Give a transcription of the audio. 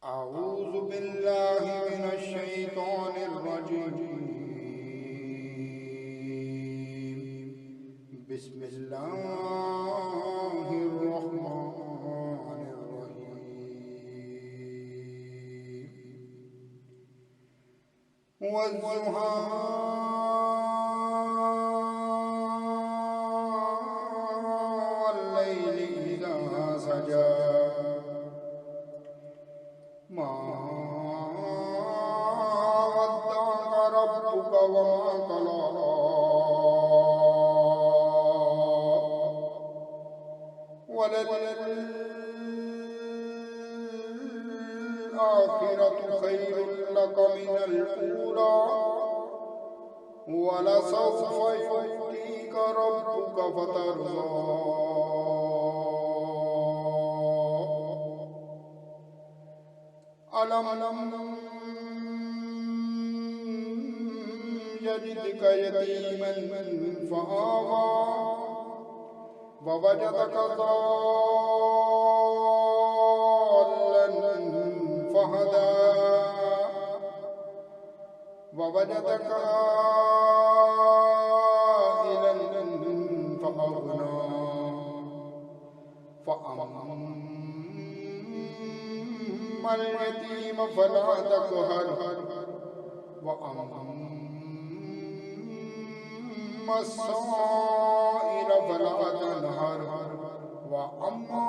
अऊज़ु बिल्लाहि मिनश शैतानिर रजीम। बिस्मिल्लाहिर रहमानिर रहीम। वज़्ज़ुहा वल्लैलि इज़ा सजा मा वद्दअका रब्बुका वमा क़ला वललआखिरतु खैरुल लक मिनल ऊला वलसौफ़ युअतीका रब्बुका फतर्ज़ा। अलम यजिदका यतीमन फ़आवा ववजदका ज़ाल्लन फ़हदा ववजदका आइलन फ़अग़ना फ़अम्मल यतीम फ़ला तक़हर वअम्मस साइल फ़ला तनहर वअम्मा